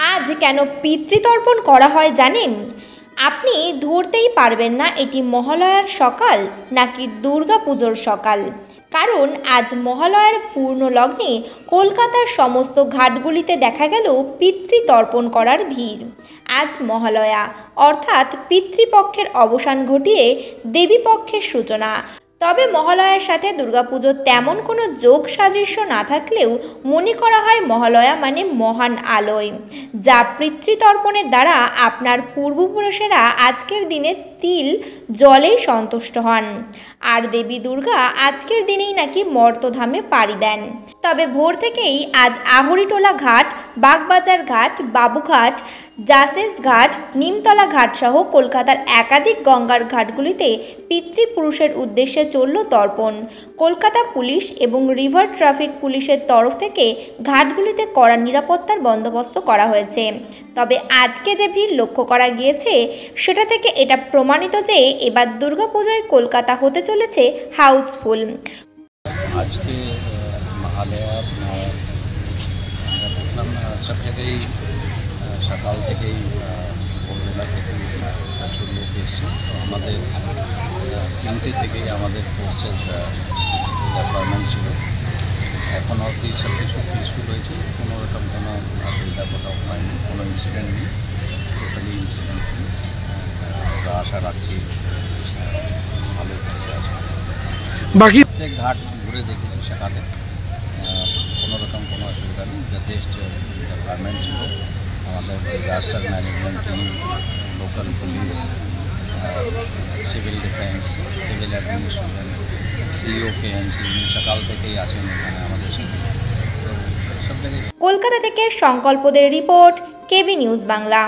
আজ কেন পিতৃতর্পণ করা হয় জানেন? আপনি ধরতেই পারবেন না এটি মহালয়ার সকাল নাকি দুর্গা পুজোর সকাল, কারণ আজ মহালয়ার পূর্ণ লগ্নে কলকাতার সমস্ত ঘাটগুলিতে দেখা গেল পিতৃতর্পণ করার ভিড়। আজ মহালয়া অর্থাৎ পিতৃপক্ষের অবসান ঘটিয়ে দেবীপক্ষের সূচনা। তবে মহালয়ার সাথে দুর্গাপুজোর তেমন কোনো যোগ সাদৃশ্য না থাকলেও মনে করা হয় মহালয়া মানে মহান আলোয়, যা পিতৃতর্পণের দ্বারা আপনার পূর্বপুরুষেরা আজকের দিনে তিল জলেই সন্তুষ্ট হন। আর দেবী দুর্গা আজকের দিনেই নাকি মর্তধামে পাড়ি দেন। তবে ভোর থেকেই আজ আহরিটোলা ঘাট, বাগবাজার ঘাট, বাবুঘাট, জাসেস ঘাট, নিমতলা ঘাট সহ কলকাতার একাধিক গঙ্গার ঘাটগুলিতে পিতৃপুরুষের উদ্দেশ্যে চলল তর্পণ। কলকাতা পুলিশ এবং রিভার ট্রাফিক পুলিশের তরফ থেকে ঘাটগুলিতে কড়া নিরাপত্তার বন্দোবস্ত করা হয়েছে। তবে আজকে যে ভিড় লক্ষ্য করা গিয়েছে সেটা থেকে এটা প্রমাণিত যে এবার দুর্গাপুজোয় কলকাতা হতে চলেছে হাউসফুল। আজকে মহালয়া দেখলাম সব জায়গায় সকাল থেকেই ভোরবেলা থেকেই প্রচুর লোক এসছে। তো আমাদের 3টে থেকেই আমাদের ফোর্সের ডেপ্লয়মেন্ট ছিল। এখন অবধি সব কিছু পিসফুল হয়েছে, কোনো রকম কোনো অসুবিধা কোথাও হয়নি, কোনো ইনসিডেন্ট নেই, টোটালি ইনসিডেন্ট নেই। আমরা আশা রাখছি ভালো থাকবে। বাকি প্রত্যেক ঘাট ঘুরে দেখেছি সকালে, কোনো রকম কোনো অসুবিধা নেই। যথেষ্ট ডেভেলপমেন্ট ছিল। আমাদের disaster management team, local police, civil defence, civil administration, CEO KMC সকাল থেকেই আছেন এখানে আমাদের সাথে। তো সব জায়গায়। কলকাতা থেকে সংকল্পদের রিপোর্ট, কেবি নিউজ বাংলা।